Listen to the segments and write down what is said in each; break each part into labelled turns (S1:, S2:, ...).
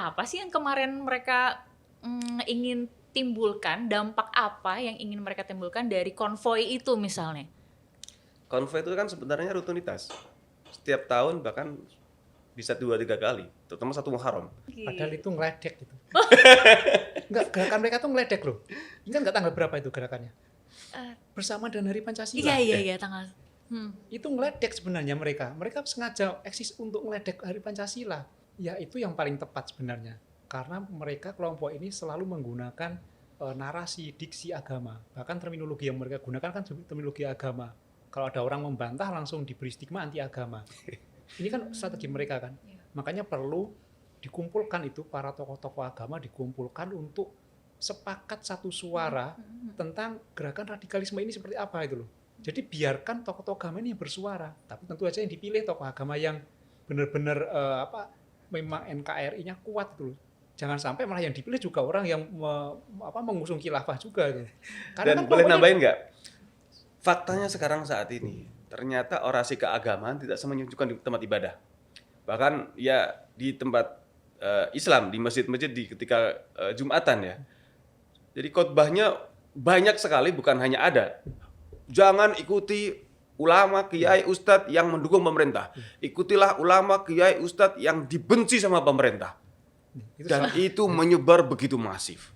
S1: apa sih yang kemarin mereka ingin timbulkan, dampak apa yang ingin mereka timbulkan dari konvoi itu misalnya?
S2: Konvoi itu kan sebenarnya rutinitas. Setiap tahun bahkan bisa 2-3 kali, terutama 1 Muharram.
S3: Padahal itu ngeledek gitu. Enggak, gerakan mereka tuh ngeledek loh. Ini kan nggak tanggal berapa itu gerakannya? Bersama dan Hari Pancasila.
S1: Iya tanggal.
S3: Itu ngeledek sebenarnya mereka. Mereka sengaja eksis untuk ngeledek Hari Pancasila. Ya itu yang paling tepat sebenarnya. Karena mereka kelompok ini selalu menggunakan narasi, diksi agama. Bahkan terminologi yang mereka gunakan kan terminologi agama. Kalau ada orang membantah langsung diberi stigma anti agama. Ini kan strategi mereka kan. Makanya perlu dikumpulkan itu para tokoh-tokoh agama dikumpulkan untuk sepakat satu suara tentang gerakan radikalisme ini seperti apa itu loh. Jadi biarkan tokoh-tokoh agama ini bersuara, tapi tentu aja yang dipilih tokoh agama yang benar-benar memang NKRI-nya kuat itu loh. Jangan sampai malah yang dipilih juga orang yang mengusung khilafah juga gitu.
S2: Dan kan boleh nambahin nggak? Faktanya sekarang saat ini ternyata orasi keagamaan tidak semenyejukkan di tempat ibadah. Bahkan ya di tempat Islam, di masjid-masjid ketika Jumatan ya. Jadi khotbahnya banyak sekali, bukan hanya ada. Jangan ikuti ulama, kiai, ustadz yang mendukung pemerintah. Ikutilah ulama, kiai, ustadz yang dibenci sama pemerintah. Dan itu menyebar begitu masif.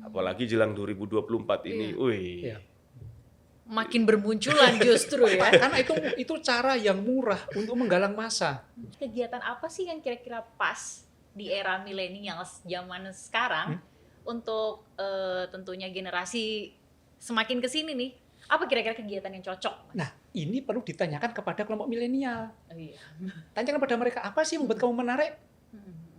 S2: Apalagi jelang 2024 ini. Wih.
S1: Makin bermunculan justru ya.
S3: Karena itu cara yang murah untuk menggalang massa.
S1: Kegiatan apa sih yang kira-kira pas di era milenial zaman sekarang untuk tentunya generasi semakin kesini nih? Apa kira-kira kegiatan yang cocok?
S3: Nah, ini perlu ditanyakan kepada kelompok milenial.
S1: Iya.
S3: Tanyakan pada mereka, apa sih yang membuat kamu menarik?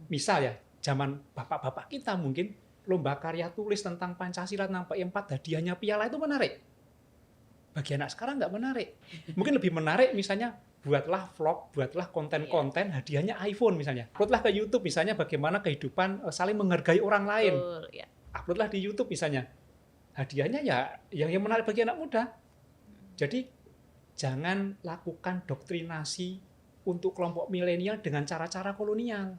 S3: Misal ya, zaman bapak-bapak kita mungkin lomba karya tulis tentang Pancasila, tentang P4, hadiahnya piala itu menarik. Bagi anak sekarang nggak menarik. Mungkin lebih menarik misalnya buatlah vlog, buatlah konten-konten, hadiahnya iPhone misalnya. Uploadlah ke YouTube misalnya bagaimana kehidupan saling menghargai orang lain.
S1: Betul, ya.
S3: Uploadlah di YouTube misalnya. Hadiahnya ya yang menarik bagi anak muda. Jadi jangan lakukan doktrinasi untuk kelompok milenial dengan cara-cara kolonial.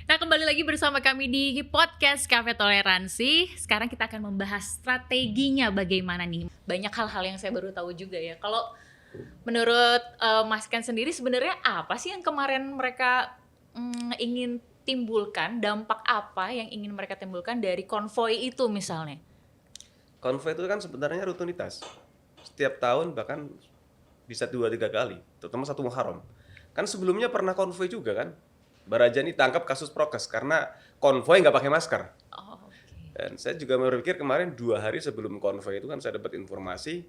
S1: Nah, kembali lagi bersama kami di podcast Cafe Toleransi. Sekarang kita akan membahas strateginya bagaimana nih. Banyak hal-hal yang saya baru tahu juga ya. Kalau menurut Mas Ken sendiri sebenarnya apa sih yang kemarin mereka ingin timbulkan, dampak apa yang ingin mereka timbulkan dari konvoi itu misalnya?
S2: Konvoi itu kan sebenarnya rutinitas. Setiap tahun bahkan bisa 2-3 kali, terutama 1 Muharram. Kan sebelumnya pernah konvoi juga kan? Barajani tangkap kasus prokes karena konvoi nggak pakai masker.
S1: Oh, okay.
S2: Dan saya juga berpikir kemarin 2 hari sebelum konvoi itu kan saya dapat informasi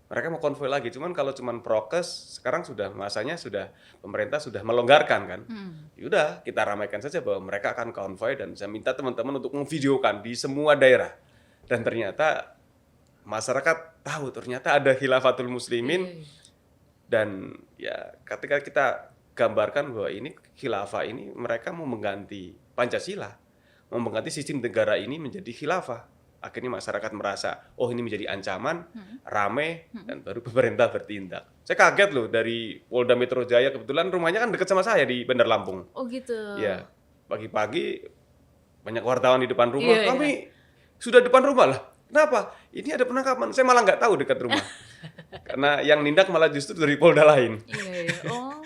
S2: mereka mau konvoi lagi. Cuman kalau cuman prokes sekarang sudah masanya sudah pemerintah sudah melonggarkan kan. Yaudah kita ramaikan saja bahwa mereka akan konvoi dan saya minta teman-teman untuk memvideokan di semua daerah. Dan ternyata masyarakat tahu ternyata ada Khilafatul Muslimin dan ya ketika kita gambarkan bahwa ini khilafah ini mereka mau mengganti Pancasila, mau mengganti sistem negara ini menjadi khilafah. Akhirnya masyarakat merasa, oh ini menjadi ancaman, rame, dan baru pemerintah bertindak. Saya kaget loh dari Polda Metro Jaya, kebetulan rumahnya kan dekat sama saya di Bandar Lampung.
S1: Oh gitu.
S2: Ya, pagi-pagi banyak wartawan di depan rumah, kami sudah depan rumah lah. Kenapa? Ini ada penangkapan, saya malah nggak tahu dekat rumah. Karena yang nindak malah justru dari Polda lain.
S1: Iya. Oh.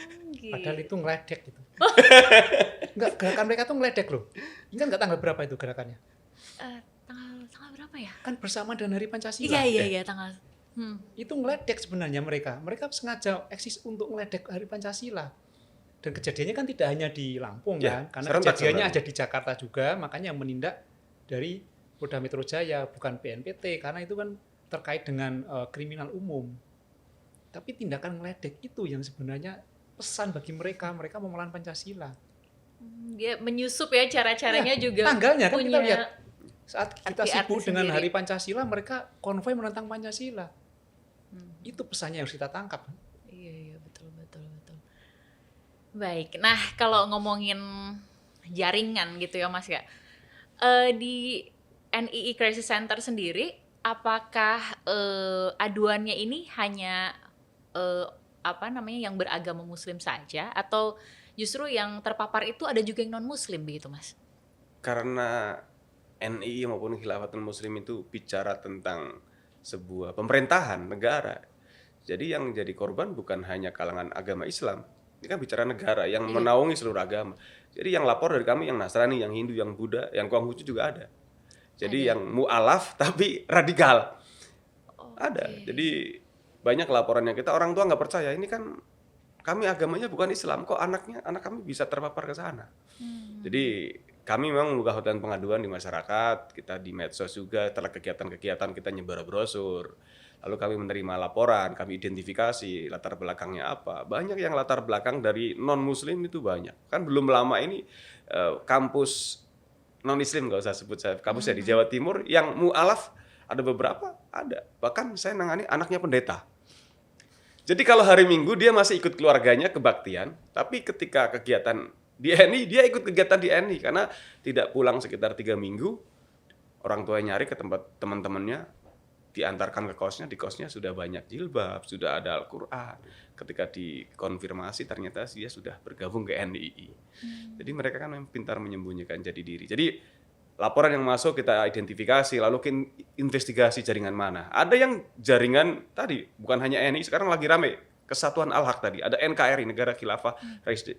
S3: Padahal itu ngeledek gitu. Enggak, gerakan mereka tuh ngeledek loh. Ini kan nggak tanggal berapa itu gerakannya?
S1: Tanggal berapa ya?
S3: Kan bersama dan Hari Pancasila.
S1: Iya tanggal.
S3: Itu ngeledek sebenarnya mereka. Mereka sengaja eksis untuk ngeledek Hari Pancasila. Dan kejadiannya kan tidak hanya di Lampung kan, karena kejadiannya ada di Jakarta juga. Makanya yang menindak dari Polda Metro Jaya bukan BNPT karena itu kan terkait dengan kriminal umum. Tapi tindakan ngeledek itu yang sebenarnya pesan bagi mereka mau melawan Pancasila.
S1: Dia menyusup ya cara-caranya juga.
S3: Tanggalnya kan
S1: punya
S3: kita lihat saat kita sibuk dengan
S1: sendiri.
S3: Hari Pancasila, mereka konvoi menentang Pancasila. Itu pesannya yang harus kita tangkap.
S1: Iya, betul. Baik, nah kalau ngomongin jaringan gitu ya Mas ya, di NII Crisis Center sendiri, apakah aduannya ini hanya yang beragama Muslim saja, atau justru yang terpapar itu ada juga yang non Muslim begitu Mas?
S2: Karena NII maupun Khilafatul Muslim itu bicara tentang sebuah pemerintahan negara. Jadi yang jadi korban bukan hanya kalangan agama Islam. Ini kan bicara negara yang menaungi seluruh agama. Jadi yang lapor dari kami yang Nasrani, yang Hindu, yang Buddha, yang Konghucu juga ada. Jadi yang mu'alaf tapi radikal. Ada. Jadi banyak laporannya kita, orang tua nggak percaya. Ini kan kami agamanya bukan Islam, kok anak kami bisa terpapar ke sana. Jadi kami memang membuka hotline pengaduan di masyarakat, kita di medsos juga, setelah kegiatan-kegiatan kita nyebar brosur. Lalu kami menerima laporan, kami identifikasi latar belakangnya apa. Banyak yang latar belakang dari non-muslim itu banyak. Kan belum lama ini kampus non-muslim, nggak usah sebut saya, kampusnya di Jawa Timur, yang mu'alaf ada beberapa, ada. Bahkan saya nangani anaknya pendeta. Jadi kalau hari Minggu dia masih ikut keluarganya kebaktian, tapi ketika kegiatan di NI, dia ikut kegiatan di NI karena tidak pulang sekitar 3 minggu. Orang tuanya nyari ke tempat teman-temannya, diantarkan ke kosnya, di kosnya sudah banyak jilbab, sudah ada Al-Quran. Ketika dikonfirmasi ternyata dia sudah bergabung ke NII. Jadi mereka kan memang pintar menyembunyikan jati diri. Jadi laporan yang masuk kita identifikasi, lalu investigasi jaringan mana. Ada yang jaringan tadi, bukan hanya NII, sekarang lagi rame. Kesatuan Al-Haq tadi, ada NKRI, Negara Khilafah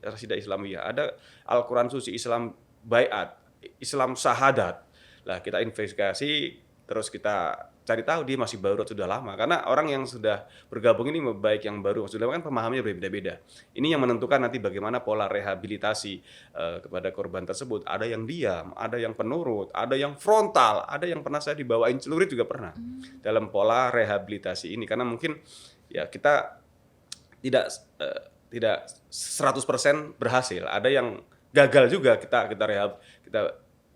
S2: Rasyida Islamiyah, ada Al-Quran Suci, Islam Baiat, Islam Sahadat. Lah kita investigasi, terus kita cari tahu dia masih baru atau sudah lama. Karena orang yang sudah bergabung ini baik yang baru, sudah kan pemahamannya berbeda-beda. Ini yang menentukan nanti bagaimana pola rehabilitasi kepada korban tersebut. Ada yang diam, ada yang penurut, ada yang frontal, ada yang pernah saya dibawain celurit juga pernah. Dalam pola rehabilitasi ini, karena mungkin ya kita tidak 100% berhasil. Ada yang gagal juga kita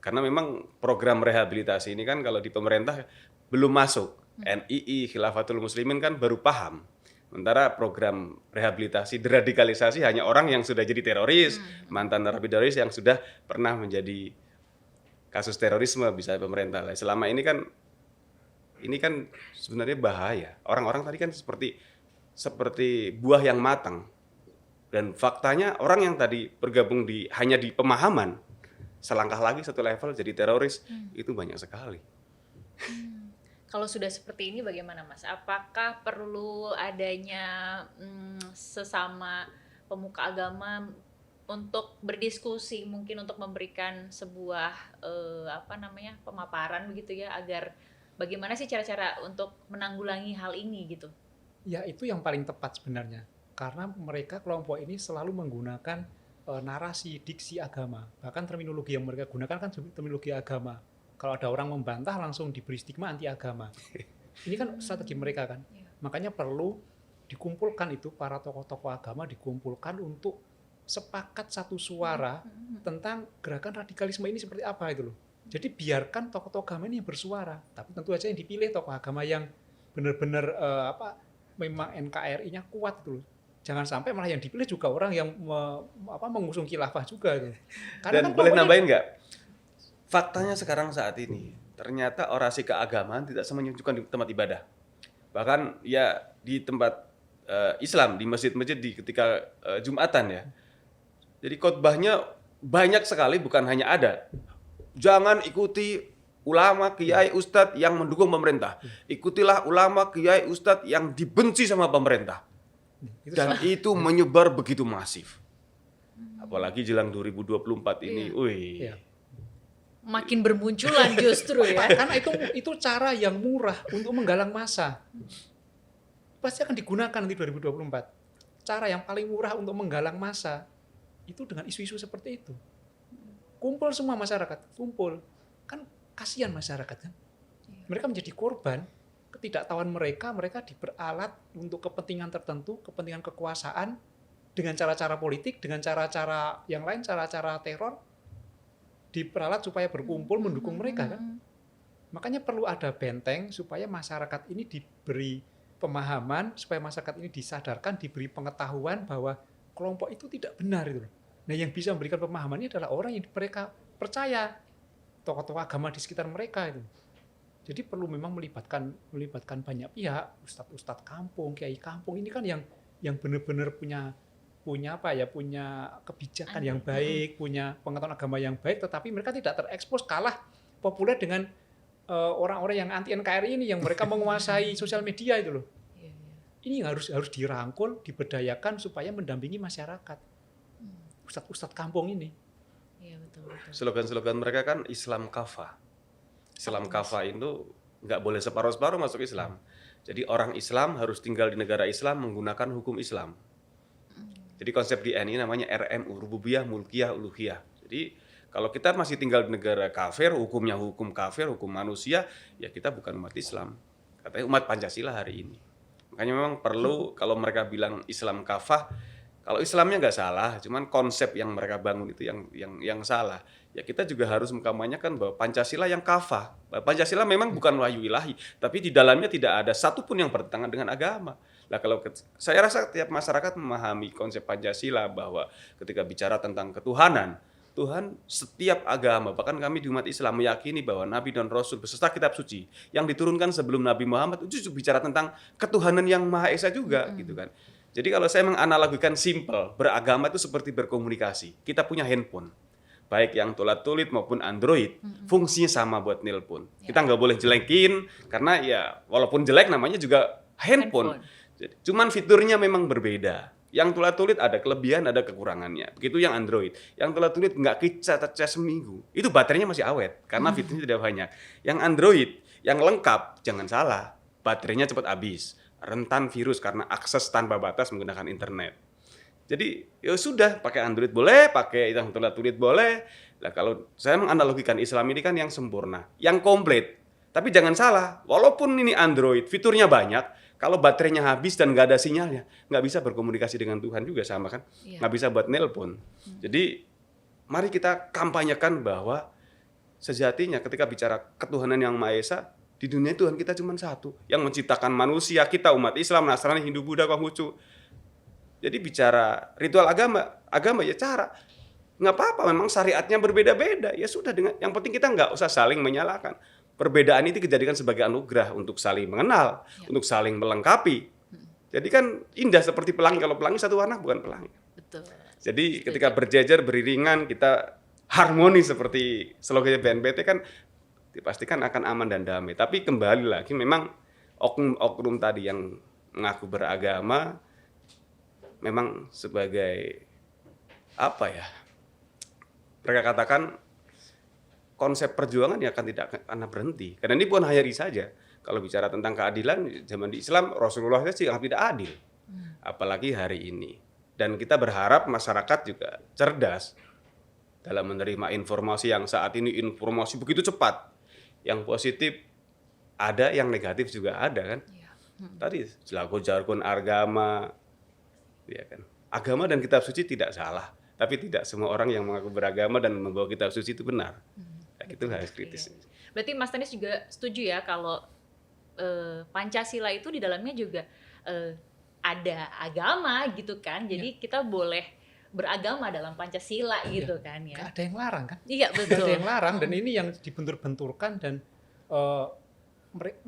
S2: karena memang program rehabilitasi ini kan kalau di pemerintah belum masuk. NII, Khilafatul Muslimin kan baru paham. Sementara program rehabilitasi, deradikalisasi hanya orang yang sudah jadi teroris, mantan narapidana yang sudah pernah menjadi kasus terorisme bisa pemerintah. Selama ini kan sebenarnya bahaya. Orang-orang tadi kan seperti buah yang matang. Dan faktanya orang yang tadi bergabung hanya di pemahaman, selangkah lagi satu level jadi teroris, itu banyak sekali.
S1: Kalau sudah seperti ini bagaimana Mas? Apakah perlu adanya sesama pemuka agama untuk berdiskusi, mungkin untuk memberikan sebuah pemaparan begitu ya, agar bagaimana sih cara-cara untuk menanggulangi hal ini gitu?
S3: Ya itu yang paling tepat sebenarnya. Karena mereka kelompok ini selalu menggunakan narasi, diksi agama. Bahkan terminologi yang mereka gunakan kan terminologi agama. Kalau ada orang membantah langsung diberi stigma anti agama. Ini kan strategi mereka kan. Makanya perlu dikumpulkan itu, para tokoh-tokoh agama dikumpulkan untuk sepakat satu suara tentang gerakan radikalisme ini seperti apa itu loh. Jadi biarkan tokoh-tokoh agama ini bersuara. Tapi tentu aja yang dipilih tokoh agama yang benar-benar memang NKRI-nya kuat itu loh. Jangan sampai malah yang dipilih juga orang yang mengusung khilafah juga gitu.
S2: Karena dan kan boleh nambahin nggak? Faktanya sekarang saat ini, ternyata orasi keagamaan tidak semenunjukkan di tempat ibadah. Bahkan ya di tempat Islam, di masjid-masjid ketika Jumatan ya. Jadi khotbahnya banyak sekali, bukan hanya ada. Jangan ikuti ulama, kiai, ustadz yang mendukung pemerintah. Ikutilah ulama, kiai, ustadz yang dibenci sama pemerintah. Dan itu menyebar begitu masif. Apalagi jelang 2024 ini,
S1: makin bermunculan justru ya.
S3: Karena itu cara yang murah untuk menggalang massa. Pasti akan digunakan nanti 2024. Cara yang paling murah untuk menggalang massa itu dengan isu-isu seperti itu. Kumpul semua masyarakat, kumpul. Kan kasihan masyarakat kan. Mereka menjadi korban ketidaktahuan mereka diperalat untuk kepentingan tertentu, kepentingan kekuasaan dengan cara-cara politik, dengan cara-cara yang lain, cara-cara teror. Diperalat supaya berkumpul mendukung mereka kan. Makanya perlu ada benteng supaya masyarakat ini diberi pemahaman supaya masyarakat ini disadarkan, diberi pengetahuan bahwa kelompok itu tidak benar itu loh. Nah, yang bisa memberikan pemahamannya adalah orang yang mereka percaya, tokoh-tokoh agama di sekitar mereka itu. Jadi perlu memang melibatkan banyak pihak, ustadz kampung, kiai kampung ini kan yang benar-benar punya kebijakan yang baik, punya pengetahuan agama yang baik, tetapi mereka tidak terekspos, kalah populer dengan orang-orang yang anti NKRI ini, yang mereka menguasai sosial media itu loh. Ini harus dirangkul, diberdayakan supaya mendampingi masyarakat. Ustadz kampung ini.
S1: Iya, betul.
S2: Slogan-slogan mereka kan Islam kafah. Islam kafah itu nggak boleh separuh-separuh masuk Islam. Jadi orang Islam harus tinggal di negara Islam menggunakan hukum Islam. Jadi konsep di NI namanya RMU, Rububiyah, Mulkiyah, Uluhiyah. Jadi kalau kita masih tinggal di negara kafir, hukumnya hukum kafir, hukum manusia, ya kita bukan umat Islam. Katanya umat Pancasila hari ini. Makanya memang perlu, kalau mereka bilang Islam kafah, kalau Islamnya nggak salah, cuman konsep yang mereka bangun itu yang salah. Ya kita juga harus mengkampanyekan bahwa Pancasila yang kafah. Pancasila memang bukan wahyu ilahi, tapi di dalamnya tidak ada satupun yang bertentangan dengan agama. Nah, kalau saya rasa tiap masyarakat memahami konsep Pancasila bahwa ketika bicara tentang ketuhanan, Tuhan setiap agama, bahkan kami di umat Islam meyakini bahwa Nabi dan Rasul beserta kitab suci yang diturunkan sebelum Nabi Muhammad itu juga bicara tentang ketuhanan yang Maha Esa juga, gitu kan. Jadi kalau saya menganalogikan simple, beragama itu seperti berkomunikasi. Kita punya handphone, baik yang tulat-tulit maupun Android, fungsinya sama buat nelpon. Kita nggak boleh jelekin, karena ya walaupun jelek namanya juga handphone. Cuman fiturnya memang berbeda. Yang tulat-tulit ada kelebihan, ada kekurangannya. Begitu yang Android. Yang tulat-tulit nggak kecas seminggu. Itu baterainya masih awet, karena fiturnya tidak banyak. Yang Android, yang lengkap, jangan salah, baterainya cepat habis. Rentan virus karena akses tanpa batas menggunakan internet. Jadi ya sudah, pakai Android boleh, pakai yang tulat-tulit boleh. Nah, kalau saya menganalogikan Islam ini kan yang sempurna, yang komplit. Tapi jangan salah, walaupun ini Android, fiturnya banyak, kalau baterainya habis dan nggak ada sinyalnya, nggak bisa berkomunikasi dengan Tuhan juga sama kan, nggak bisa buat nelpon. Jadi mari kita kampanyekan bahwa sejatinya ketika bicara ketuhanan yang Maha Esa, di dunia Tuhan kita cuma satu, yang menciptakan manusia, kita umat Islam, Nasrani, Hindu, Buddha, Konghucu. Jadi bicara ritual agama ya cara. Nggak apa-apa, memang syariatnya berbeda-beda. Ya sudah, yang penting kita nggak usah saling menyalahkan. Perbedaan itu dijadikan sebagai anugerah untuk saling mengenal, untuk saling melengkapi. Jadi kan indah seperti pelangi. Kalau pelangi satu warna bukan pelangi.
S1: Betul.
S2: Jadi ketika berjejer, beriringan, kita harmoni seperti slogannya BNPT kan dipastikan akan aman dan damai. Tapi kembali lagi memang oknum tadi yang mengaku beragama memang sebagai apa ya? Mereka katakan konsep perjuangan ya akan tidak akan berhenti. Karena ini bukan hayari saja. Kalau bicara tentang keadilan, zaman di Islam, Rasulullah saja sangat tidak adil. Apalagi hari ini. Dan kita berharap masyarakat juga cerdas dalam menerima informasi yang saat ini informasi begitu cepat. Yang positif ada, yang negatif juga ada kan. Tadi jargon agama, ya kan. Agama dan kitab suci tidak salah. Tapi tidak semua orang yang mengaku beragama dan membawa kitab suci itu benar. Itu harus kritis.
S1: Berarti Mas Tanis juga setuju ya kalau Pancasila itu di dalamnya juga ada agama gitu kan. Jadi kita boleh beragama dalam Pancasila gitu kan ya.
S3: Gak ada yang larang kan?
S1: Iya betul.
S3: Gak ada yang larang, dan ini yang dibentur-benturkan, dan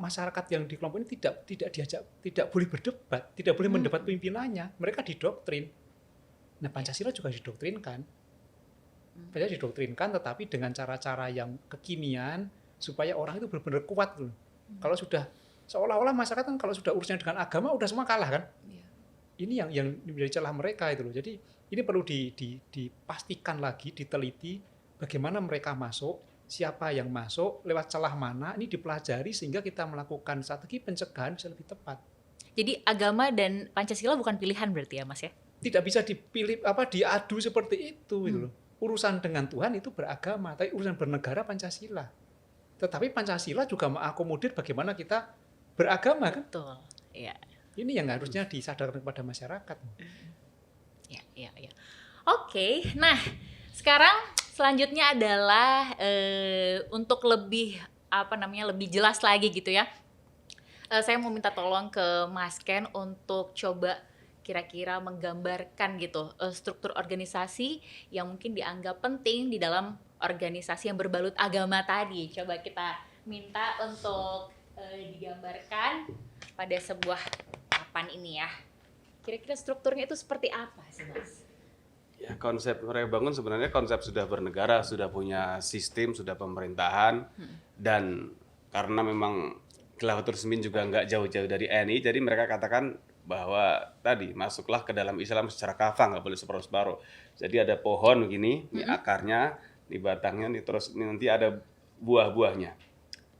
S3: masyarakat yang di kelompok ini tidak boleh berdebat, tidak boleh mendebat pimpinannya. Mereka didoktrin. Nah, Pancasila juga didoktrinkan. Pancasila didoktrinkan, tetapi dengan cara-cara yang kekinian supaya orang itu benar-benar kuat loh. Kalau sudah seolah-olah masyarakat kan kalau sudah urusannya dengan agama udah semua kalah kan. Ini yang menjadi celah mereka itu loh. Jadi ini perlu dipastikan lagi, diteliti bagaimana mereka masuk, siapa yang masuk, lewat celah mana, ini dipelajari sehingga kita melakukan strategi pencegahan bisa lebih tepat.
S1: Jadi agama dan Pancasila bukan pilihan berarti ya Mas ya?
S3: Tidak bisa dipilih diadu seperti itu gitu loh. Urusan dengan Tuhan itu beragama, tapi urusan bernegara Pancasila. Tetapi Pancasila juga mengakomodir bagaimana kita beragama kan?
S1: Betul. Iya.
S3: Ini yang harusnya disadarkan kepada masyarakat.
S1: Iya. Oke, nah sekarang selanjutnya adalah untuk lebih lebih jelas lagi gitu ya. Saya mau minta tolong ke Mas Ken untuk coba kira-kira menggambarkan gitu struktur organisasi yang mungkin dianggap penting di dalam organisasi yang berbalut agama tadi. Coba kita minta untuk digambarkan pada sebuah papan ini ya. Kira-kira strukturnya itu seperti apa sih, Mas?
S2: Ya, konsep mereka bangun sebenarnya konsep sudah bernegara, sudah punya sistem, sudah pemerintahan, dan karena memang Khilafatul Muslimin juga nggak jauh-jauh dari NI, jadi mereka katakan bahwa tadi masuklah ke dalam Islam secara kafah, nggak boleh separuh-separuh. Jadi ada pohon begini, ini akarnya, ini batangnya, ini terus ini nanti ada buah-buahnya,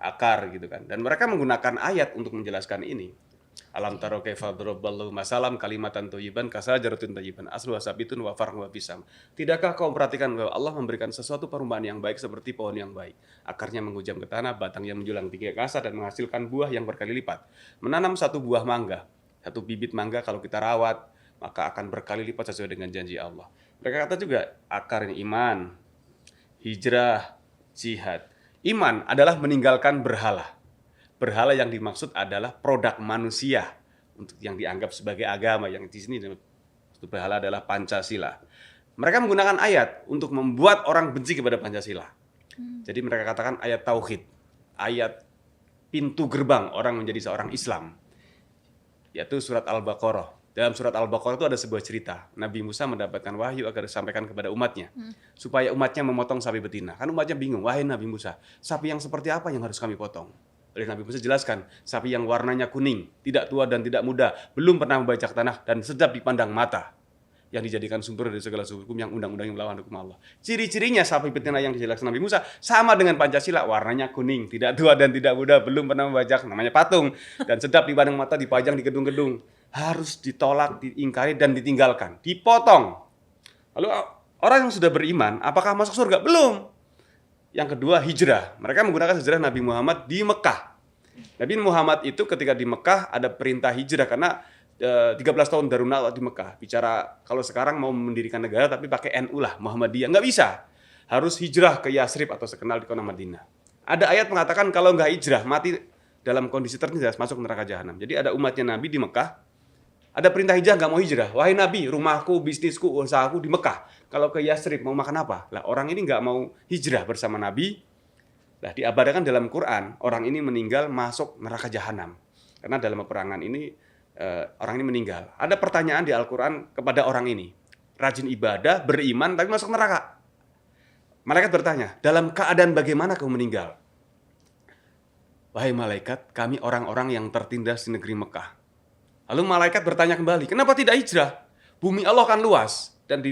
S2: akar gitu kan. Dan mereka menggunakan ayat untuk menjelaskan ini. Alam taro kaifa daraballahu masalam kalimatan thayyiban kasajaratin thayyiban asluha sabitun wa far'uha bisam. Tidakkah kau perhatikan bahwa Allah memberikan sesuatu perumpamaan yang baik seperti pohon yang baik. Akarnya menghujam ke tanah, batangnya menjulang tinggi ke atas dan menghasilkan buah yang berkali lipat. Menanam satu buah mangga, satu bibit mangga kalau kita rawat, maka akan berkali lipat sesuai dengan janji Allah. Mereka kata juga akar ini iman, hijrah, jihad. Iman adalah meninggalkan berhala. Berhala yang dimaksud adalah produk manusia untuk yang dianggap sebagai agama, yang di sini berhala adalah Pancasila. Mereka menggunakan ayat untuk membuat orang benci kepada Pancasila. Jadi mereka katakan ayat tauhid, ayat pintu gerbang orang menjadi seorang Islam, yaitu surat Al-Baqarah. Dalam surat Al-Baqarah itu ada sebuah cerita. Nabi Musa mendapatkan wahyu agar disampaikan kepada umatnya, supaya umatnya memotong sapi betina. Kan umatnya bingung, wahai Nabi Musa, sapi yang seperti apa yang harus kami potong? Oleh Nabi Musa jelaskan, sapi yang warnanya kuning, tidak tua dan tidak muda, belum pernah membajak tanah dan sedap dipandang mata, yang dijadikan sumber dari segala hukum yang undang-undang yang melawan hukum Allah. Ciri-cirinya sapi betina yang dijelaskan Nabi Musa sama dengan Pancasila, warnanya kuning, tidak tua dan tidak muda, belum pernah membajak, namanya patung, dan sedap dipandang mata, dipajang di gedung-gedung. Harus ditolak, diingkari dan ditinggalkan, dipotong. Lalu orang yang sudah beriman, apakah masuk surga? Belum. Yang kedua, hijrah. Mereka menggunakan sejarah Nabi Muhammad di Mekah. Nabi Muhammad itu ketika di Mekah ada perintah hijrah karena 13 tahun Darun Nadwa di Mekah. Bicara kalau sekarang mau mendirikan negara tapi pakai NU lah, Muhammadiyah. Nggak bisa. Harus hijrah ke Yasrib atau sekenal di kota Madinah. Ada ayat mengatakan kalau nggak hijrah, mati dalam kondisi tertindas, masuk neraka jahanam. Jadi ada umatnya Nabi di Mekah. Ada perintah hijrah, nggak mau hijrah. Wahai Nabi, rumahku, bisnisku, usahaku di Mekah. Kalau ke Yasrib mau makan apa? Lah orang ini nggak mau hijrah bersama Nabi. Lah diabadikan dalam Quran, orang ini meninggal masuk neraka jahanam. Karena dalam peperangan ini orang ini meninggal. Ada pertanyaan di Al-Quran kepada orang ini. Rajin ibadah, beriman, tapi masuk neraka. Malaikat bertanya, dalam keadaan bagaimana kau meninggal? Wahai malaikat, kami orang-orang yang tertindas di negeri Mekah. Lalu malaikat bertanya kembali, kenapa tidak hijrah? Bumi Allah kan luas. Dan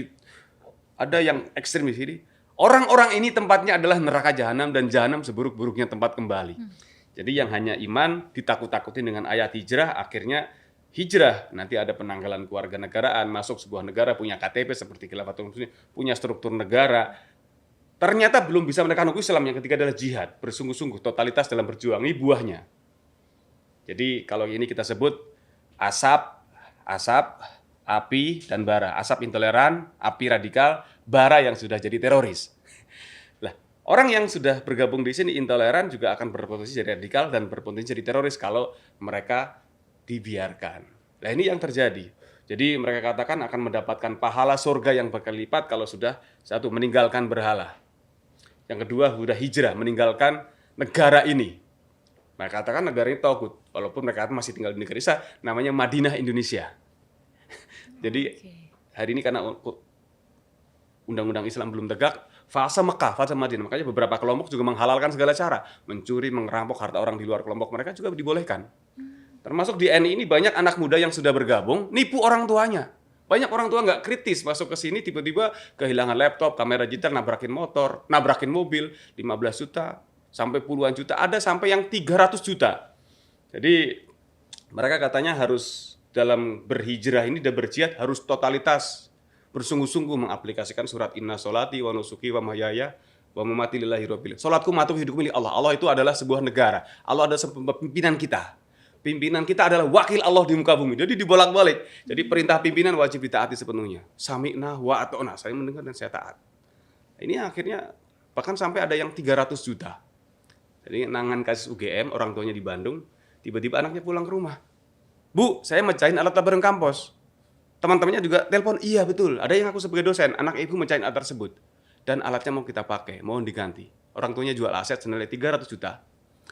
S2: ada yang ekstrim di sini. Orang-orang ini tempatnya adalah neraka jahanam dan jahanam seburuk-buruknya tempat kembali. Jadi yang hanya iman ditakut-takutin dengan ayat hijrah, akhirnya hijrah. Nanti ada penanggalan keluarga negaraan, masuk sebuah negara, punya KTP seperti Khilafatul Muslimin, punya struktur negara. Ternyata belum bisa menekan hukum Islam. Yang ketiga adalah jihad, bersungguh-sungguh, totalitas dalam berjuang. Ini buahnya. Jadi kalau ini kita sebut asap, api, dan bara. Asap intoleran, api radikal, bara yang sudah jadi teroris. Lah, orang yang sudah bergabung di sini intoleran juga akan berpotensi jadi radikal dan berpotensi jadi teroris kalau mereka dibiarkan. Nah, ini yang terjadi. Jadi mereka katakan akan mendapatkan pahala surga yang berkali lipat kalau sudah satu meninggalkan berhala. Yang kedua sudah hijrah, meninggalkan negara ini. Mereka katakan negara ini tauhid, walaupun mereka masih tinggal di negara Isa, namanya Madinah Indonesia. Jadi hari ini karena undang-undang Islam belum tegak, fase Mekah, fase Madinah. Makanya beberapa kelompok juga menghalalkan segala cara. Mencuri, merampok harta orang di luar kelompok mereka juga dibolehkan. Termasuk di NI ini banyak anak muda yang sudah bergabung, nipu orang tuanya. Banyak orang tua nggak kritis masuk ke sini tiba-tiba kehilangan laptop, kamera digital, nabrakin motor, nabrakin mobil, 15 juta, sampai puluhan juta, ada sampai yang 300 juta. Jadi mereka katanya harus dalam berhijrah ini dan berjihad harus totalitas, bersungguh-sungguh mengaplikasikan surat inna sholati wa nusuki wa mahyaya wa mamati lillahi rabbil alamin. Salatku, matiku, hidupku milik Allah. Allah itu adalah sebuah negara. Allah adalah pimpinan kita. Pimpinan kita adalah wakil Allah di muka bumi. Jadi dibolak-balik. Jadi perintah pimpinan wajib ditaati sepenuhnya. Sami'na wa ata'na. Saya mendengar dan saya taat. Ini akhirnya bahkan sampai ada yang 300 juta. Jadi nangan kasus UGM, orang tuanya di Bandung, Tiba-tiba anaknya pulang ke rumah. Bu, saya mecahin alat bareng kampus. Teman-temannya juga telepon, iya betul, ada yang aku sebagai dosen, anak ibu mecahin alat tersebut. Dan alatnya mau kita pakai, mohon diganti. Orang tuanya jual aset senilai 300 juta.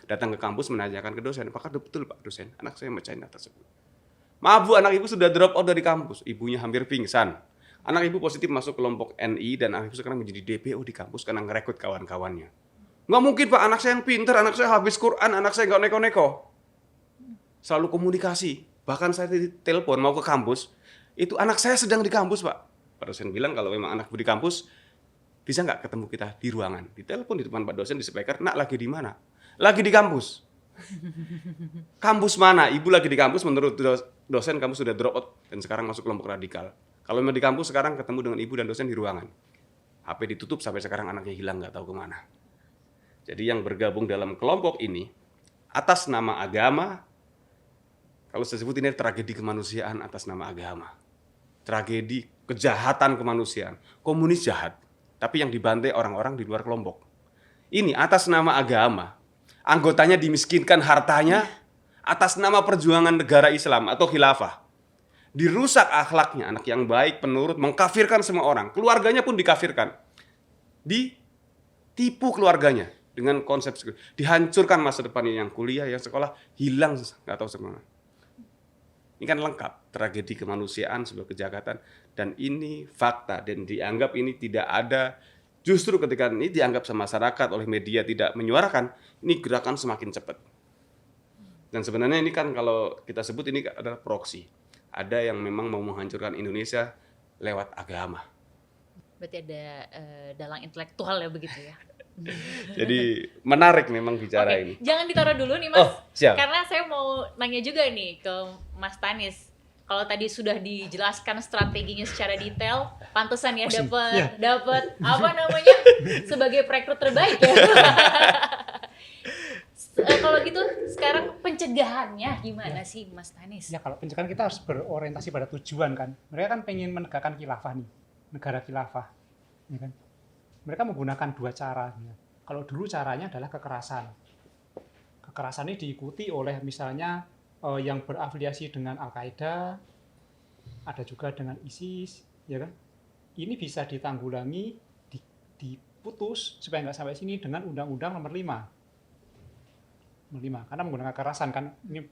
S2: Datang ke kampus menanyakan ke dosen, apakah betul Pak dosen, anak saya mecahin alat tersebut. Maaf Bu, anak ibu sudah drop out dari kampus. Ibunya hampir pingsan. Anak ibu positif masuk kelompok NI dan anak ibu sekarang menjadi DPO di kampus karena ngerekrut kawan-kawannya. Nggak mungkin Pak, anak saya yang pintar, anak saya habis Quran, anak saya nggak neko-neko. Selalu komunikasi. Bahkan saya telepon mau ke kampus, itu anak saya sedang di kampus Pak. Pak dosen bilang kalau memang anak ibu di kampus, bisa nggak ketemu kita di ruangan? Ditelepon di depan Pak dosen di speaker, nak lagi di mana? Lagi di kampus. Kampus mana? Ibu lagi di kampus, menurut dosen kamu sudah drop out dan sekarang masuk kelompok radikal. Kalau memang di kampus sekarang ketemu dengan ibu dan dosen di ruangan. HP ditutup sampai sekarang anaknya hilang nggak tahu kemana. Jadi yang bergabung dalam kelompok ini atas nama agama, kalau saya sebut ini tragedi kemanusiaan atas nama agama. Tragedi kejahatan kemanusiaan. Komunis jahat, tapi yang dibantai orang-orang di luar kelompok. Ini atas nama agama. Anggotanya dimiskinkan hartanya atas nama perjuangan negara Islam atau khilafah. Dirusak akhlaknya, anak yang baik, penurut, mengkafirkan semua orang. Keluarganya pun dikafirkan. Ditipu keluarganya dengan konsep dihancurkan masa depannya, yang kuliah, yang sekolah, hilang, nggak tahu semua. Ini kan lengkap, tragedi kemanusiaan, sebuah kejahatan. Dan ini fakta, dan dianggap ini tidak ada. Justru ketika ini dianggap sama masyarakat oleh media tidak menyuarakan, ini gerakan semakin cepat. Dan sebenarnya ini kan kalau kita sebut ini adalah proksi. Ada yang memang mau menghancurkan Indonesia lewat agama.
S1: Berarti ada dalang intelektual ya begitu ya.
S2: Jadi menarik memang bicara ini.
S1: Jangan ditaruh dulu nih Mas.
S2: Oh, siap.
S1: Karena saya mau nanya juga nih ke Mas Tanis. Kalau tadi sudah dijelaskan strateginya secara detail, pantesan ya dapat apa namanya sebagai perekrut terbaik ya. Kalau gitu sekarang pencegahannya gimana sih Mas Tanis?
S3: Ya kalau pencegahan kita harus berorientasi pada tujuan kan. Mereka kan pengen menegakkan khilafah nih, negara khilafah, ya kan. Mereka menggunakan dua cara. Ya. Kalau dulu caranya adalah kekerasan. Kekerasan ini diikuti oleh misalnya yang berafiliasi dengan Al-Qaeda, ada juga dengan ISIS, ya kan? Ini bisa ditanggulangi, diputus supaya nggak sampai sini dengan Undang-Undang Nomor 5. Karena menggunakan kekerasan kan, ini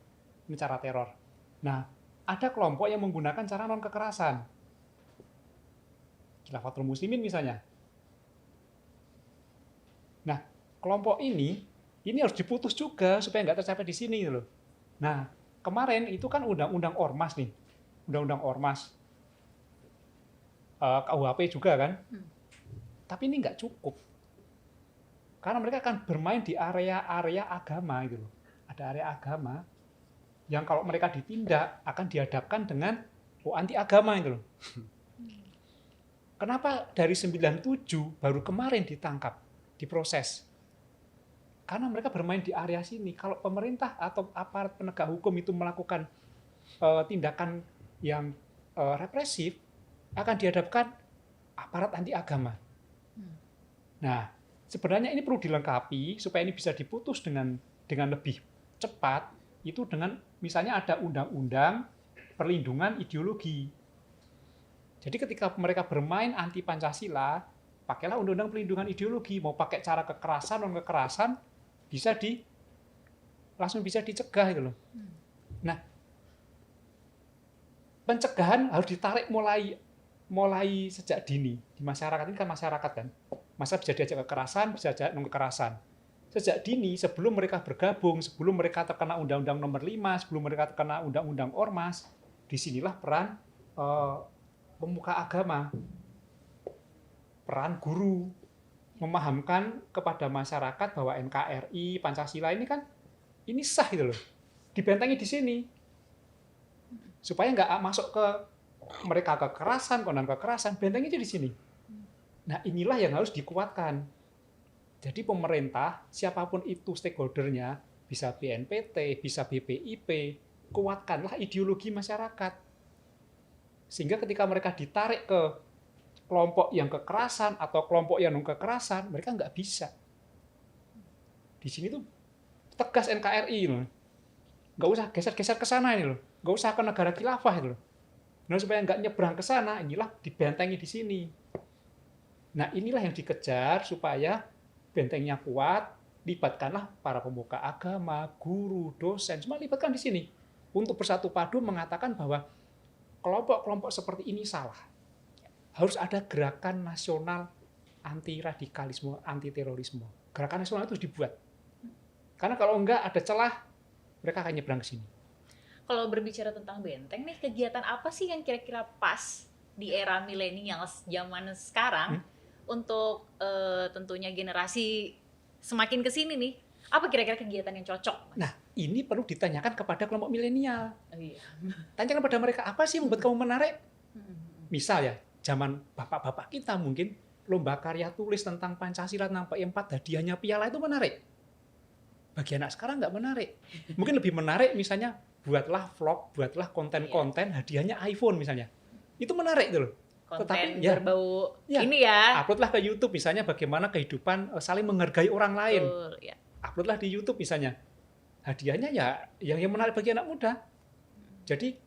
S3: cara teror. Nah, ada kelompok yang menggunakan cara non kekerasan, Khilafatul Muslimin misalnya. Nah, kelompok ini harus diputus juga supaya nggak tercapai di sini loh. Nah, kemarin itu kan undang-undang ormas nih, undang-undang ormas, KUHP juga kan. Tapi ini nggak cukup, karena mereka akan bermain di area-area agama itu loh. Ada area agama yang kalau mereka ditindak akan dihadapkan dengan anti agama itu loh. Kenapa dari 97 baru kemarin ditangkap, diproses? Karena mereka bermain di area sini. Kalau pemerintah atau aparat penegak hukum itu melakukan tindakan yang represif, akan dihadapkan aparat anti agama. Nah, sebenarnya ini perlu dilengkapi supaya ini bisa diputus dengan lebih cepat, itu dengan misalnya ada undang-undang perlindungan ideologi. Jadi ketika mereka bermain anti Pancasila, pakailah undang-undang perlindungan ideologi. Mau pakai cara kekerasan, non kekerasan, langsung bisa dicegah gitu loh. Nah, pencegahan harus ditarik mulai sejak dini di masyarakat. Ini kan masyarakat kan, masa bisa diajak kekerasan, bisa diajak non kekerasan. Sejak dini, sebelum mereka bergabung, sebelum mereka terkena Undang-Undang Nomor 5, sebelum mereka terkena Undang-Undang Ormas, disinilah peran pemuka agama, peran guru, memahamkan kepada masyarakat bahwa NKRI, Pancasila ini kan ini sah gitu loh, dibentengi di sini, supaya nggak masuk ke mereka kekerasan, konon kekerasan, bentengi di sini. Nah inilah yang harus dikuatkan. Jadi pemerintah, siapapun itu stakeholdernya, bisa BNPT, bisa BPIP, kuatkanlah ideologi masyarakat. Sehingga ketika mereka ditarik ke kelompok yang kekerasan atau kelompok yang non kekerasan, mereka nggak bisa. Di sini tuh tegas NKRI loh. nggak usah geser-geser ke sana ini loh, nggak usah ke negara khilafah itu loh. Nah supaya nggak nyebrang ke sana, inilah dibentengi di sini. Nah inilah yang dikejar supaya bentengnya kuat, libatkanlah para pemuka agama, guru, dosen, semua libatkan di sini untuk bersatu padu mengatakan bahwa kelompok-kelompok seperti ini salah. Harus ada gerakan nasional anti radikalisme, anti terorisme. Gerakan nasional itu harus dibuat. Karena kalau enggak ada celah, mereka akan nyebrang ke sini.
S1: Kalau berbicara tentang benteng nih, kegiatan apa sih yang kira-kira pas di era milenial zaman sekarang untuk tentunya generasi semakin ke sini nih? Apa kira-kira kegiatan yang cocok?
S3: Nah, ini perlu ditanyakan kepada kelompok milenial.
S1: Oh, iya.
S3: Tanyakan pada mereka, apa sih yang membuat kamu menarik? Misal ya, zaman bapak-bapak kita mungkin lomba karya tulis tentang Pancasila, tentang P4, hadiahnya piala itu menarik. Bagi anak sekarang nggak menarik. Mungkin lebih menarik misalnya buatlah vlog, buatlah konten-konten, hadiahnya iPhone misalnya. Itu menarik tuh loh.
S1: Konten
S3: Tetapi
S1: berbau
S3: ya,
S1: ini ya.
S3: uploadlah ke YouTube misalnya bagaimana kehidupan saling menghargai orang lain.
S1: Betul, ya.
S3: Uploadlah di YouTube misalnya. Hadiahnya ya yang menarik bagi anak muda. Jadi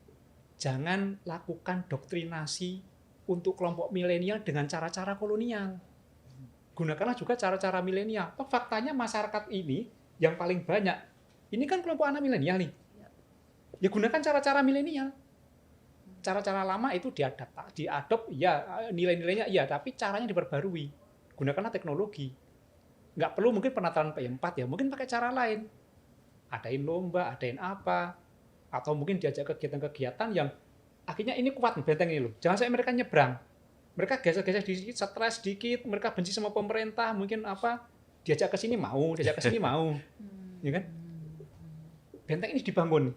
S3: jangan lakukan doktrinasi untuk kelompok milenial dengan cara-cara kolonial. Gunakanlah juga cara-cara milenial. Faktanya masyarakat ini yang paling banyak, ini kan kelompok anak milenial nih. Ya gunakan cara-cara milenial. Cara-cara lama itu diadop, ya nilai-nilainya iya, tapi caranya diperbarui. Gunakanlah teknologi. Nggak perlu mungkin penataran P4 ya, mungkin pakai cara lain. Adain lomba, adain apa, atau mungkin diajak kegiatan-kegiatan yang akhirnya ini kuat benteng ini loh. Jangan sampai mereka nyebrang. Mereka geser-geser sedikit, stres sedikit, mereka benci sama pemerintah, mungkin apa, diajak ke sini mau, diajak ke sini mau. Ya kan? Benteng ini dibangun.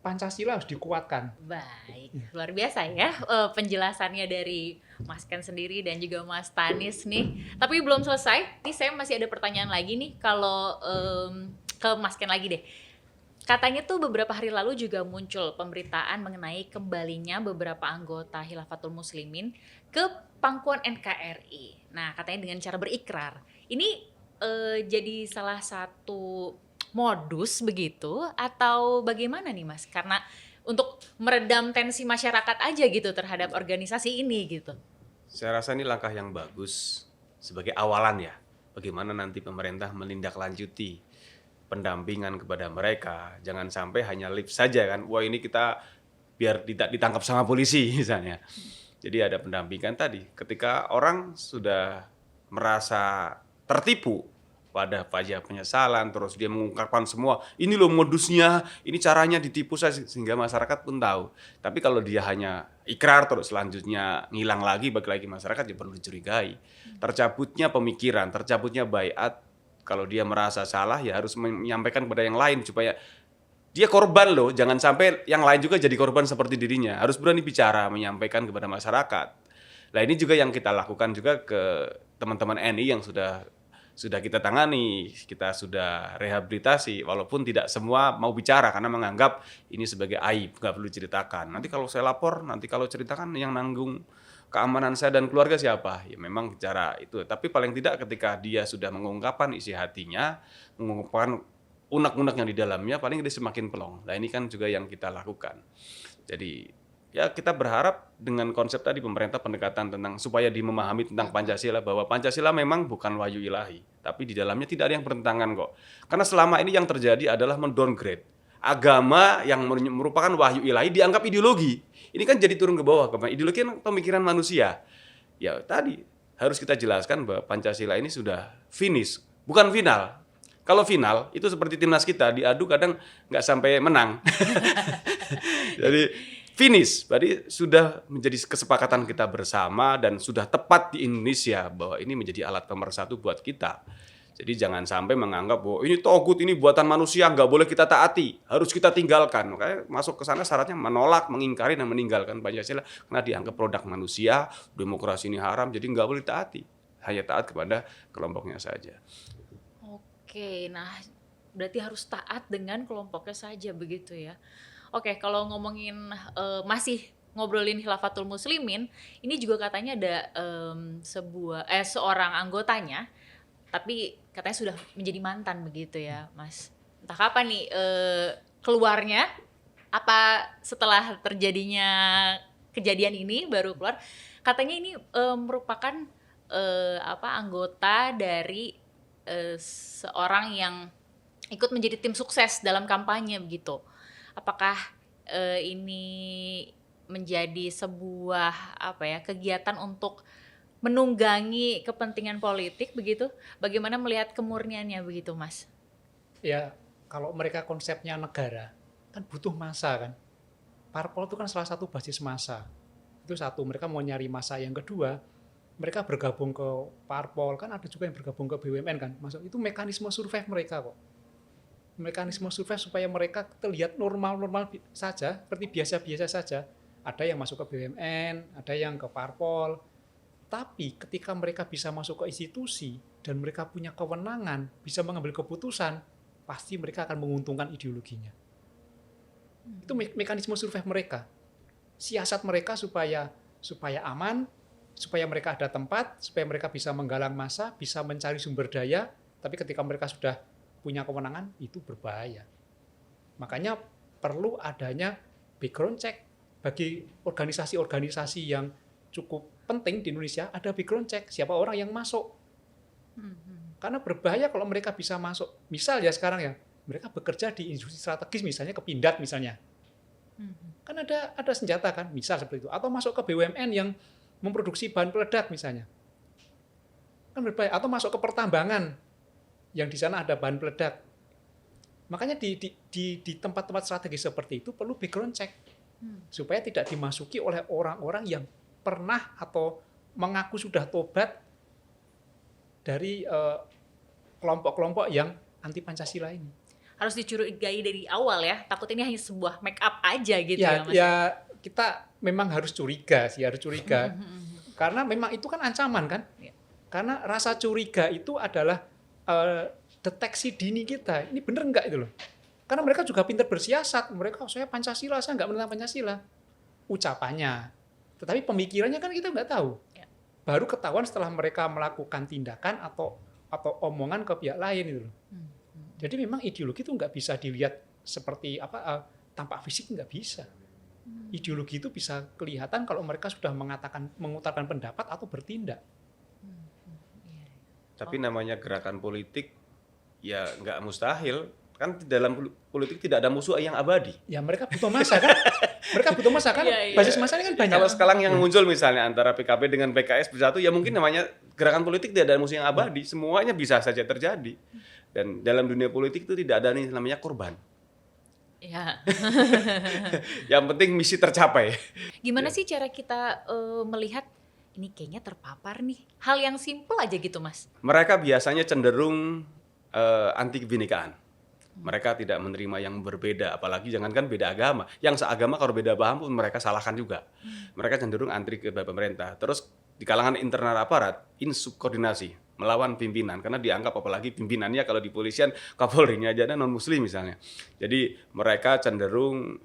S3: Pancasila harus dikuatkan.
S1: Baik, luar biasa ya penjelasannya dari Mas Ken sendiri dan juga Mas Tanis nih. Tapi belum selesai, nih saya masih ada pertanyaan lagi nih kalau ke Mas Ken lagi deh. Katanya tuh beberapa hari lalu juga muncul pemberitaan mengenai kembalinya beberapa anggota Khilafatul Muslimin ke pangkuan NKRI. Nah, katanya dengan cara berikrar. Ini jadi salah satu modus begitu atau bagaimana nih Mas? Karena untuk meredam tensi masyarakat aja gitu terhadap organisasi ini gitu.
S2: Saya rasa ini langkah yang bagus sebagai awalan ya. Bagaimana nanti pemerintah menindaklanjuti pendampingan kepada mereka. Jangan sampai hanya lip saja kan. Wah ini kita biar tidak ditangkap sama polisi misalnya. Jadi ada pendampingan tadi. Ketika orang sudah merasa tertipu pada pajak penyesalan, terus dia mengungkapkan semua, ini loh modusnya, ini caranya ditipu saya, sehingga masyarakat pun tahu. Tapi kalau dia hanya ikrar terus selanjutnya ngilang lagi, bagi lagi masyarakat ya perlu dicurigai. Tercabutnya pemikiran, tercabutnya baiat, kalau dia merasa salah ya harus menyampaikan kepada yang lain supaya dia korban loh, jangan sampai yang lain juga jadi korban seperti dirinya. Harus berani bicara, menyampaikan kepada masyarakat. Nah ini juga yang kita lakukan juga ke teman-teman NI yang sudah kita tangani, kita sudah rehabilitasi, walaupun tidak semua mau bicara karena menganggap ini sebagai aib, nggak perlu ceritakan. Nanti kalau saya lapor, nanti kalau ceritakan yang nanggung keamanan saya dan keluarga siapa? Ya memang bicara itu. Tapi paling tidak ketika dia sudah mengungkapkan isi hatinya, mengungkapkan unek-unek yang di dalamnya, paling dia semakin pelong. Nah ini kan juga yang kita lakukan. Jadi ya kita berharap dengan konsep tadi pemerintah pendekatan tentang supaya memahami tentang Pancasila, bahwa Pancasila memang bukan wahyu ilahi, tapi di dalamnya tidak ada yang bertentangan kok. Karena selama ini yang terjadi adalah mendowngrade agama yang merupakan wahyu ilahi dianggap ideologi. Ini kan jadi turun ke bawah, ideologi kan pemikiran manusia. Ya tadi harus kita jelaskan bahwa Pancasila ini sudah finish, bukan final. Kalau final itu seperti timnas kita diadu kadang nggak sampai menang. Jadi finish, berarti sudah menjadi kesepakatan kita bersama dan sudah tepat di Indonesia bahwa ini menjadi alat pemersatu buat kita. Jadi jangan sampai menganggap bahwa ini togut, ini buatan manusia, nggak boleh kita taati, harus kita tinggalkan. Makanya masuk ke sana syaratnya menolak, mengingkari dan meninggalkan Pancasila karena dianggap produk manusia, demokrasi ini haram, jadi nggak boleh taati, hanya taat kepada kelompoknya saja.
S1: Oke, nah berarti harus taat dengan kelompoknya saja begitu ya. Oke, kalau ngomongin masih ngobrolin Khilafatul Muslimin, ini juga katanya ada seorang anggotanya, tapi katanya sudah menjadi mantan begitu ya, Mas. entah kapan nih keluarnya, apa setelah terjadinya kejadian ini baru keluar, katanya ini merupakan anggota dari seorang yang ikut menjadi tim sukses dalam kampanye begitu. Apakah ini menjadi sebuah kegiatan untuk menunggangi kepentingan politik begitu? Bagaimana melihat kemurniannya begitu, Mas?
S3: Ya, kalau mereka konsepnya negara, kan butuh massa kan. Parpol itu kan salah satu basis massa. Itu satu, mereka mau nyari massa. Yang kedua, mereka bergabung ke parpol, kan ada juga yang bergabung ke BUMN kan. Masuk itu mekanisme survei mereka kok. Mekanisme survei supaya mereka terlihat normal-normal saja, seperti biasa-biasa saja. Ada yang masuk ke BUMN, ada yang ke parpol. Tapi ketika mereka bisa masuk ke institusi dan mereka punya kewenangan, bisa mengambil keputusan, pasti mereka akan menguntungkan ideologinya. Itu mekanisme survei mereka. Siasat mereka supaya aman, supaya mereka ada tempat, supaya mereka bisa menggalang massa, bisa mencari sumber daya, tapi ketika mereka sudah punya kewenangan, itu berbahaya. Makanya perlu adanya background check bagi organisasi-organisasi yang cukup penting di Indonesia, ada background check siapa orang yang masuk. Karena berbahaya kalau mereka bisa masuk. Misal ya sekarang ya, mereka bekerja di industri strategis misalnya ke Pindad misalnya. Kan ada senjata kan, misal seperti itu. Atau masuk ke BUMN yang memproduksi bahan peledak misalnya. Kan berbahaya. Atau masuk ke pertambangan yang di sana ada bahan peledak. Makanya di tempat-tempat strategis seperti itu perlu background check. Supaya tidak dimasuki oleh orang-orang yang pernah atau mengaku sudah tobat dari kelompok-kelompok yang anti Pancasila ini.
S1: Harus dicurigai dari awal ya, takut ini hanya sebuah make up aja gitu ya, Mas?
S3: Ya kita memang harus curiga sih, karena memang itu kan ancaman kan. Karena rasa curiga itu adalah deteksi dini kita. Ini benar enggak itu loh. Karena mereka juga pintar bersiasat. Mereka, saya Pancasila, saya enggak menentang Pancasila. Ucapannya. Tetapi pemikirannya kan kita enggak tahu. Baru ketahuan setelah mereka melakukan tindakan atau omongan ke pihak lain itu loh. Jadi memang ideologi itu nggak bisa dilihat seperti tampak fisik, nggak bisa. Ideologi itu bisa kelihatan kalau mereka sudah mengutarakan pendapat atau bertindak.
S2: Tapi namanya gerakan politik ya nggak mustahil. Kan dalam politik tidak ada musuh yang abadi.
S3: Ya mereka butuh massa kan. Basis massanya kan banyak.
S2: Kalau sekarang yang muncul misalnya antara PKB dengan PKS bersatu, ya mungkin namanya gerakan politik tidak ada musuh yang abadi. Semuanya bisa saja terjadi. Dan dalam dunia politik itu tidak ada nih namanya korban.
S1: Ya.
S2: Yang penting misi tercapai.
S1: Gimana sih cara kita melihat ini kayaknya terpapar nih? Hal yang simpel aja gitu, Mas.
S2: Mereka biasanya cenderung anti kebinekaan. Mereka tidak menerima yang berbeda, apalagi jangankan beda agama. Yang seagama kalau beda paham pun mereka salahkan juga. Mereka cenderung anti ke pemerintah. Terus di kalangan internal aparat, insubordinasi, melawan pimpinan. Karena dianggap apalagi pimpinannya kalau di polisian, Kapolrinya aja non-muslim misalnya. Jadi mereka cenderung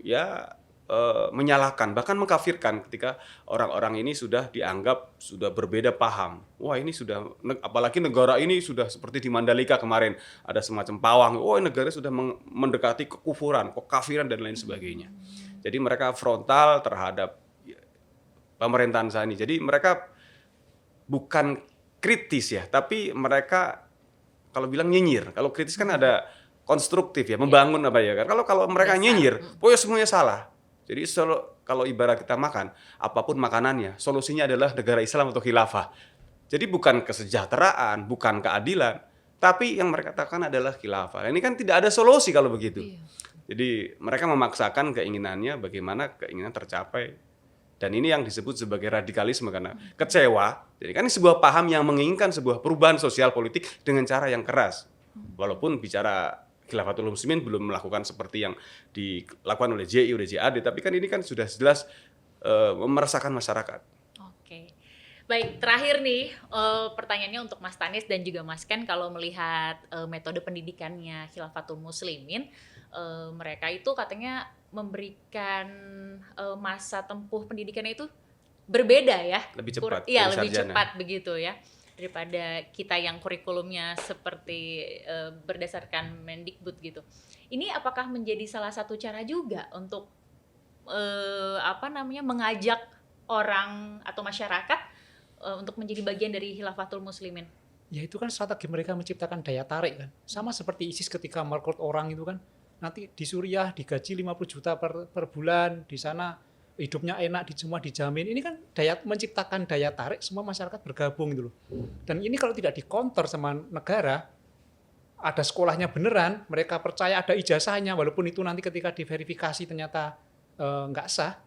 S2: menyalahkan, bahkan mengkafirkan ketika orang-orang ini sudah dianggap sudah berbeda paham. Wah ini sudah, apalagi negara ini sudah seperti di Mandalika kemarin, ada semacam pawang. Wah negara sudah mendekati kekufuran, kekafiran dan lain sebagainya. Jadi mereka frontal terhadap pemerintahan saat ini. Jadi mereka bukan kritis ya, tapi mereka kalau bilang nyinyir. Kalau kritis kan ada konstruktif ya, membangun apa ya kan. Kalau mereka nyinyir, pokoknya semuanya salah. Jadi kalau ibarat kita makan, apapun makanannya, solusinya adalah negara Islam atau khilafah. Jadi bukan kesejahteraan, bukan keadilan, tapi yang mereka katakan adalah khilafah. Ini kan tidak ada solusi kalau begitu. Iya. Jadi mereka memaksakan keinginannya bagaimana keinginan tercapai. Dan ini yang disebut sebagai radikalisme karena kecewa. Jadi kan ini sebuah paham yang menginginkan sebuah perubahan sosial politik dengan cara yang keras. Walaupun bicara Khilafatul Muslimin belum melakukan seperti yang dilakukan oleh JI, oleh JAD, tapi kan ini kan sudah jelas meresahkan masyarakat.
S1: Oke. Baik, terakhir nih pertanyaannya untuk Mas Tanis dan juga Mas Ken, kalau melihat metode pendidikannya Khilafatul Muslimin, mereka itu katanya memberikan masa tempuh pendidikannya itu berbeda ya.
S2: Lebih cepat.
S1: Iya, lebih cepat begitu ya. daripada kita yang kurikulumnya seperti berdasarkan Mendikbud gitu. Ini apakah menjadi salah satu cara juga untuk mengajak orang atau masyarakat untuk menjadi bagian dari Khilafatul Muslimin?
S3: Ya itu kan strategi mereka menciptakan daya tarik kan. Sama seperti ISIS ketika merekrut orang itu kan. Nanti di Suriah digaji 50 juta per bulan, di sana hidupnya enak, semua dijamin. Ini kan menciptakan daya tarik, semua masyarakat bergabung gitu loh. Dan ini kalau tidak dikonter sama negara, ada sekolahnya beneran, mereka percaya ada ijazahnya, walaupun itu nanti ketika diverifikasi ternyata nggak sah,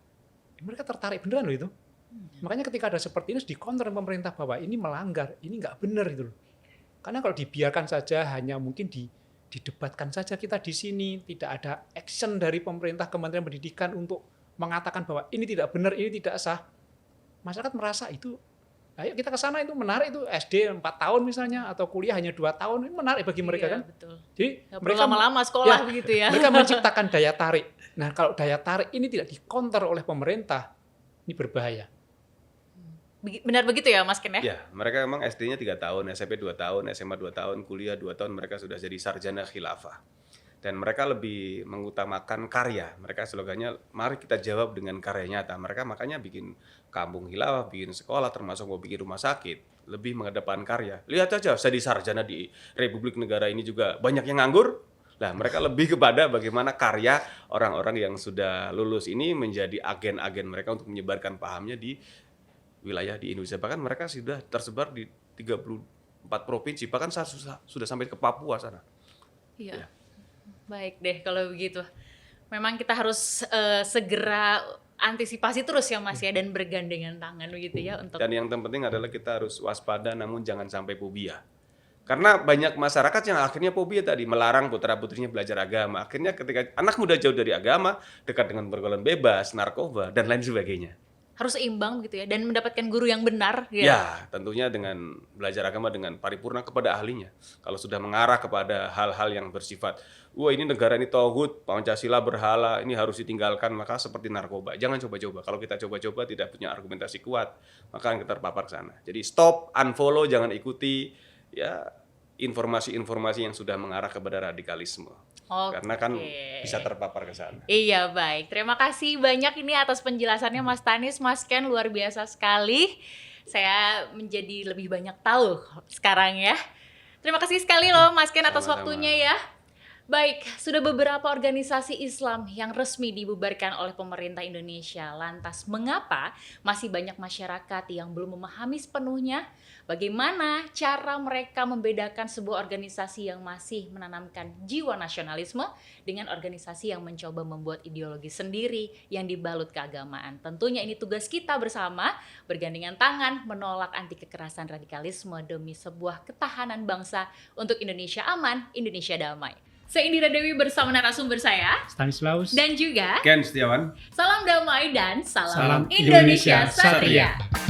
S3: mereka tertarik beneran loh itu. Makanya ketika ada seperti ini harus dikonter pemerintah bahwa ini melanggar, ini nggak benar gitu loh. Karena kalau dibiarkan saja, hanya mungkin didebatkan saja kita di sini, tidak ada action dari pemerintah Kementerian Pendidikan untuk mengatakan bahwa ini tidak benar, ini tidak sah. Masyarakat merasa itu, ayo kita ke sana, itu menarik, itu SD 4 tahun misalnya, atau kuliah hanya 2 tahun, ini menarik bagi mereka kan.
S1: Betul.
S3: Jadi
S1: Gak
S3: mereka
S1: lama-lama sekolah begitu ya.
S3: Mereka menciptakan daya tarik. Nah kalau daya tarik ini tidak dikonter oleh pemerintah, ini berbahaya.
S1: Benar begitu ya Mas Ken ya?
S2: Ya, mereka memang SD-nya 3 tahun, SMP 2 tahun, SMA 2 tahun, kuliah 2 tahun, mereka sudah jadi sarjana khilafah. Dan mereka lebih mengutamakan karya. Mereka slogannya, mari kita jawab dengan karya nyata. Mereka makanya bikin kampung khilafah, bikin sekolah, termasuk mau bikin rumah sakit. Lebih mengedepan karya. Lihat aja, saya di sarjana di Republik Negara ini juga banyak yang nganggur. Nah, mereka lebih kepada bagaimana karya orang-orang yang sudah lulus ini menjadi agen-agen mereka untuk menyebarkan pahamnya di wilayah di Indonesia. Bahkan mereka sudah tersebar di 34 provinsi, bahkan sudah sampai ke Papua sana.
S1: Iya.
S2: Ya.
S1: Baik deh kalau begitu. Memang kita harus segera antisipasi terus ya Mas ya, dan bergandengan tangan begitu ya untuk.
S2: Dan yang terpenting adalah kita harus waspada, namun jangan sampai fobia. Karena banyak masyarakat yang akhirnya fobia tadi, melarang putra-putrinya belajar agama. Akhirnya ketika anak muda jauh dari agama, dekat dengan pergaulan bebas, narkoba, dan lain sebagainya.
S1: Harus seimbang gitu ya, dan mendapatkan guru yang benar.
S2: Ya, tentunya dengan belajar agama dengan paripurna kepada ahlinya. Kalau sudah mengarah kepada hal-hal yang bersifat, wah ini negara ini tauhid, Pancasila berhala, ini harus ditinggalkan, maka seperti narkoba. Jangan coba-coba. Kalau kita coba-coba tidak punya argumentasi kuat, maka akan kita terpapar ke sana. Jadi stop, unfollow, jangan ikuti ya informasi-informasi yang sudah mengarah kepada radikalisme. Karena kan bisa terpapar ke sana.
S1: Iya, baik. Terima kasih banyak ini atas penjelasannya Mas Tanis, Mas Ken, luar biasa sekali. Saya menjadi lebih banyak tahu sekarang ya. Terima kasih sekali loh Mas Ken atas
S2: Sama-sama.
S1: waktunya ya. Baik, sudah beberapa organisasi Islam yang resmi dibubarkan oleh pemerintah Indonesia. Lantas mengapa masih banyak masyarakat yang belum memahami sepenuhnya bagaimana cara mereka membedakan sebuah organisasi yang masih menanamkan jiwa nasionalisme dengan organisasi yang mencoba membuat ideologi sendiri yang dibalut keagamaan. Tentunya ini tugas kita bersama, bergandengan tangan menolak anti kekerasan radikalisme demi sebuah ketahanan bangsa untuk Indonesia aman, Indonesia damai. Saya Indira Dewi bersama narasumber saya
S3: Stanislaus
S1: dan juga
S2: Ken Setiawan.
S1: salam damai dan salam
S3: Salam
S1: Indonesia
S3: Indonesia Satria.
S1: Satria.